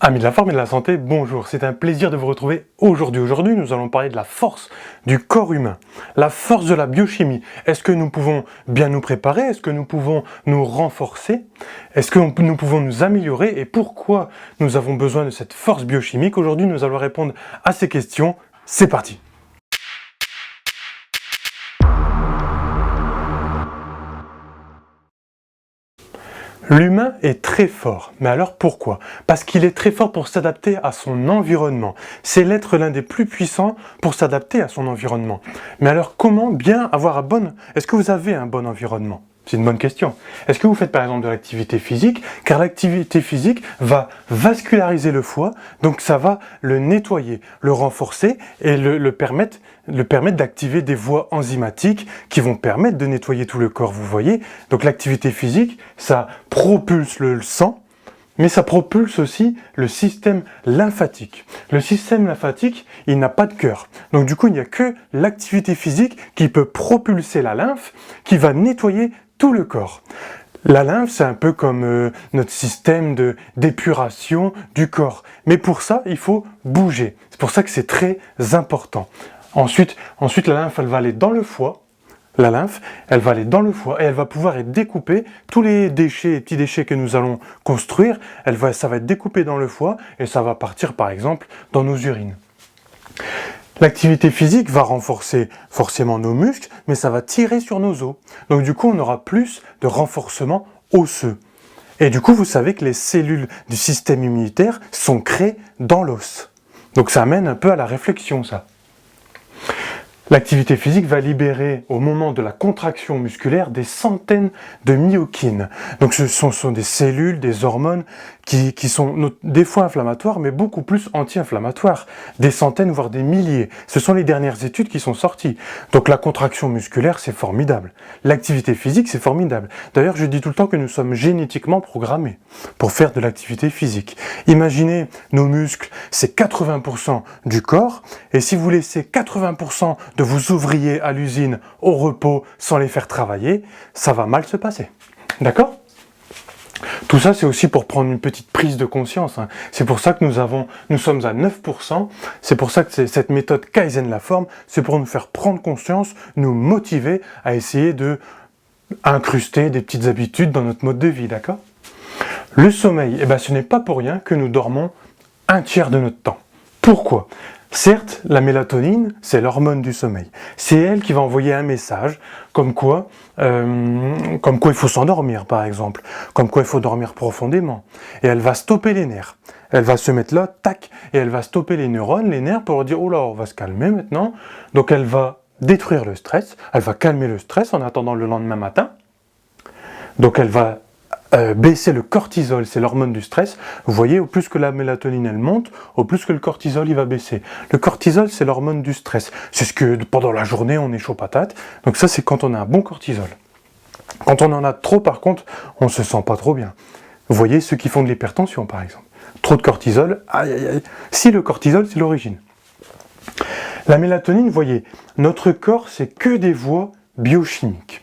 Amis de la forme et de la santé, bonjour, c'est un plaisir de vous retrouver aujourd'hui. Aujourd'hui, nous allons parler de la force du corps humain, la force de la biochimie. Est-ce que nous pouvons bien nous préparer? Est-ce que nous pouvons nous renforcer? Est-ce que nous pouvons nous améliorer? Et pourquoi nous avons besoin de cette force biochimique? Aujourd'hui, nous allons répondre à ces questions. C'est parti! L'humain est très fort, mais alors pourquoi? Parce qu'il est très fort pour s'adapter à son environnement. C'est l'être l'un des plus puissants pour s'adapter à son environnement. Mais alors comment bien avoir un bon... Est-ce que vous avez un bon environnement? C'est une bonne question. Est-ce que vous faites par exemple de l'activité physique? Car l'activité physique va vasculariser le foie, donc ça va le nettoyer, le renforcer et le permettre d'activer des voies enzymatiques qui vont permettre de nettoyer tout le corps, vous voyez. Donc l'activité physique, ça propulse le sang, mais ça propulse aussi le système lymphatique. Le système lymphatique, il n'a pas de cœur. Donc du coup, il n'y a que l'activité physique qui peut propulser la lymphe, qui va nettoyer tout le corps. La lymphe, c'est un peu comme notre système d'épuration du corps. Mais pour ça, il faut bouger. C'est pour ça que c'est très important. Ensuite, la lymphe, elle va aller dans le foie. La lymphe, elle va aller dans le foie et elle va pouvoir être découpée. Tous les déchets, les petits déchets que nous allons construire, ça va être découpé dans le foie et ça va partir, par exemple, dans nos urines. L'activité physique va renforcer forcément nos muscles, mais ça va tirer sur nos os. Donc du coup, on aura plus de renforcement osseux. Et du coup, vous savez que les cellules du système immunitaire sont créées dans l'os. Donc ça amène un peu à la réflexion, ça. L'activité physique va libérer, au moment de la contraction musculaire, des centaines de myokines. Donc ce sont des cellules, des hormones qui sont des fois inflammatoires, mais beaucoup plus anti-inflammatoires. Des centaines, voire des milliers. Ce sont les dernières études qui sont sorties. Donc la contraction musculaire, c'est formidable. L'activité physique, c'est formidable. D'ailleurs, je dis tout le temps que nous sommes génétiquement programmés pour faire de l'activité physique. Imaginez, nos muscles, c'est 80% du corps, et si vous laissez 80% de vos ouvriers à l'usine au repos sans les faire travailler, ça va mal se passer. D'accord ? Tout ça, c'est aussi pour prendre une petite prise de conscience. C'est pour ça que nous sommes à 9%. C'est pour ça que cette méthode Kaizen la forme, c'est pour nous faire prendre conscience, nous motiver à essayer de incruster des petites habitudes dans notre mode de vie, d'accord? Le sommeil, ce n'est pas pour rien que nous dormons un tiers de notre temps. Pourquoi? Certes, la mélatonine, c'est l'hormone du sommeil. C'est elle qui va envoyer un message comme quoi il faut s'endormir, par exemple. Comme quoi il faut dormir profondément. Et elle va stopper les nerfs. Elle va se mettre là, tac, et elle va stopper les neurones, les nerfs, pour leur dire « Oh là, on va se calmer maintenant ». Donc elle va détruire le stress, elle va calmer le stress en attendant le lendemain matin. Donc elle va baisser le cortisol, c'est l'hormone du stress. Vous voyez, au plus que la mélatonine elle monte, au plus que le cortisol il va baisser. Le cortisol, c'est l'hormone du stress. C'est ce que pendant la journée on est chaud patate. Donc ça, c'est quand on a un bon cortisol. Quand on en a trop, par contre, on se sent pas trop bien. Vous voyez, ceux qui font de l'hypertension, par exemple. Trop de cortisol, aïe aïe aïe. Si le cortisol, c'est l'origine. La mélatonine, vous voyez, notre corps, c'est que des voies biochimiques.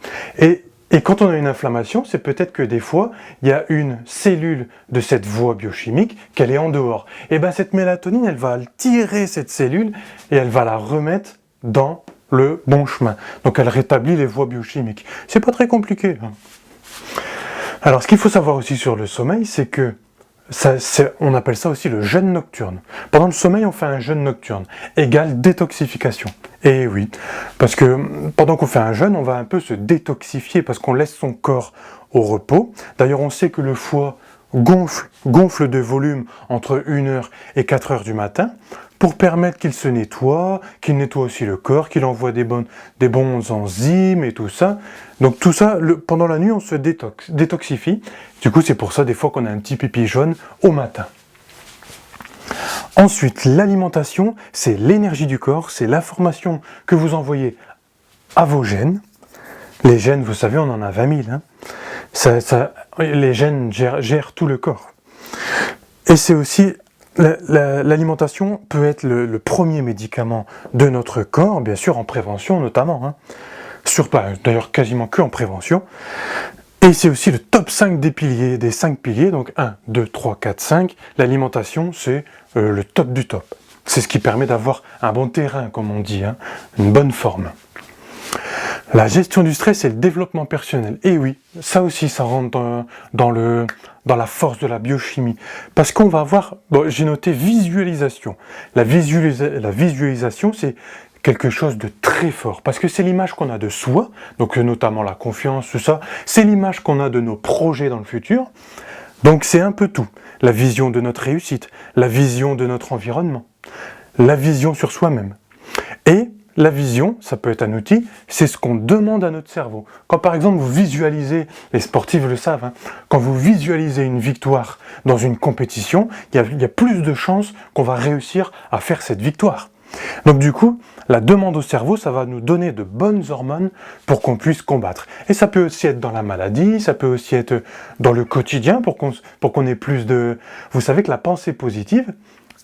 Et quand on a une inflammation, c'est peut-être que des fois, il y a une cellule de cette voie biochimique qu'elle est en dehors. Et cette mélatonine, elle va tirer cette cellule et elle va la remettre dans le bon chemin. Donc elle rétablit les voies biochimiques. C'est pas très compliqué. Alors ce qu'il faut savoir aussi sur le sommeil, c'est que on appelle ça aussi le jeûne nocturne. Pendant le sommeil, on fait un jeûne nocturne, égale détoxification. Et oui, parce que pendant qu'on fait un jeûne, on va un peu se détoxifier, parce qu'on laisse son corps au repos. D'ailleurs, on sait que le foie gonfle de volume entre 1h et 4h du matin, pour permettre qu'il se nettoie, qu'il nettoie aussi le corps, qu'il envoie des bons enzymes et tout ça. Donc tout ça, pendant la nuit, on se détoxifie. Du coup, c'est pour ça des fois qu'on a un petit pipi jaune au matin. Ensuite, l'alimentation, c'est l'énergie du corps, c'est l'information que vous envoyez à vos gènes. Les gènes, vous savez, on en a 20 000. Les gènes gèrent tout le corps. Et c'est aussi... L'alimentation peut être le premier médicament de notre corps, bien sûr en prévention notamment, d'ailleurs quasiment que en prévention. Et c'est aussi le top 5 des piliers, des 5 piliers, donc 1, 2, 3, 4, 5. L'alimentation, c'est le top du top. C'est ce qui permet d'avoir un bon terrain, comme on dit, hein, une bonne forme. La gestion du stress et le développement personnel. Et oui, ça aussi, ça rentre dans la force de la biochimie. Parce qu'on va avoir, bon, j'ai noté visualisation. La visualisation, c'est quelque chose de très fort, parce que c'est l'image qu'on a de soi, donc notamment la confiance, tout ça, c'est l'image qu'on a de nos projets dans le futur, donc c'est un peu tout. La vision de notre réussite, la vision de notre environnement, la vision sur soi-même. Et la vision, ça peut être un outil, c'est ce qu'on demande à notre cerveau. Quand par exemple vous visualisez, les sportifs le savent, hein, quand vous visualisez une victoire dans une compétition, il y a plus de chances qu'on va réussir à faire cette victoire. Donc du coup, la demande au cerveau, ça va nous donner de bonnes hormones pour qu'on puisse combattre. Et ça peut aussi être dans la maladie, ça peut aussi être dans le quotidien pour qu'on ait plus de... Vous savez que la pensée positive,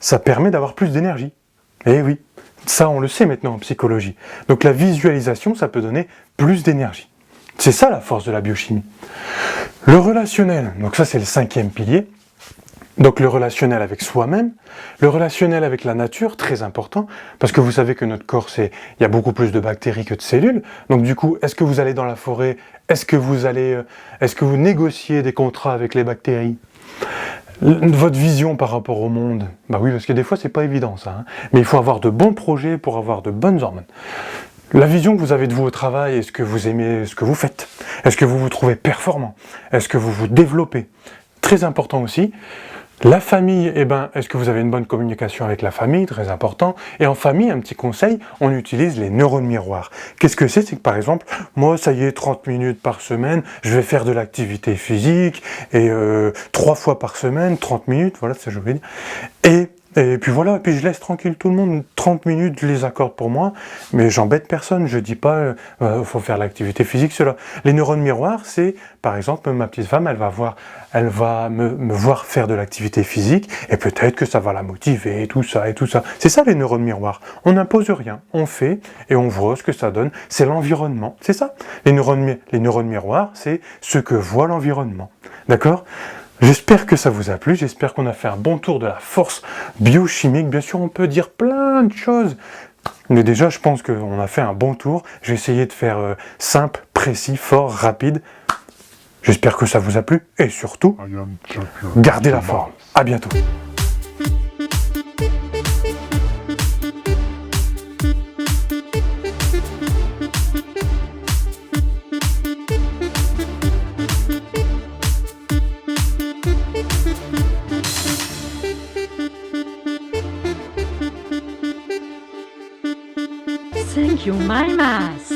ça permet d'avoir plus d'énergie. Eh oui, ça on le sait maintenant en psychologie. Donc la visualisation, ça peut donner plus d'énergie. C'est ça la force de la biochimie. Le relationnel, donc ça c'est le 5e pilier. Donc le relationnel avec soi-même, le relationnel avec la nature, très important, parce que vous savez que notre corps, il y a beaucoup plus de bactéries que de cellules. Donc du coup, est-ce que vous allez dans la forêt, est-ce que vous négociez des contrats avec les bactéries? Votre vision par rapport au monde, bah oui, parce que des fois c'est pas évident ça, hein. Mais il faut avoir de bons projets pour avoir de bonnes hormones. La vision que vous avez de vous au travail, est-ce que vous aimez ce que vous faites? Est-ce que vous vous trouvez performant? Est-ce que vous vous développez? Très important aussi. La famille, est-ce que vous avez une bonne communication avec la famille? Très important. Et en famille, un petit conseil, on utilise les neurones miroirs. Qu'est-ce que c'est? C'est que par exemple, moi, ça y est, 30 minutes par semaine, je vais faire de l'activité physique, et 3 fois par semaine, 30 minutes, voilà, c'est ça que je voulais dire. Et puis voilà, puis je laisse tranquille tout le monde, 30 minutes, je les accorde pour moi, mais j'embête personne, je dis pas, faut faire l'activité physique, cela. Les neurones miroirs, c'est, par exemple, ma petite femme, elle va me voir faire de l'activité physique, et peut-être que ça va la motiver, tout ça, et tout ça. C'est ça les neurones miroirs. On n'impose rien, on fait, et on voit ce que ça donne, c'est l'environnement, c'est ça. Les neurones miroirs, c'est ce que voit l'environnement, d'accord ? J'espère que ça vous a plu, j'espère qu'on a fait un bon tour de la force biochimique. Bien sûr, on peut dire plein de choses, mais déjà, je pense qu'on a fait un bon tour. J'ai essayé de faire simple, précis, fort, rapide. J'espère que ça vous a plu, et surtout, gardez la forme. À bientôt. Thank you, my mask.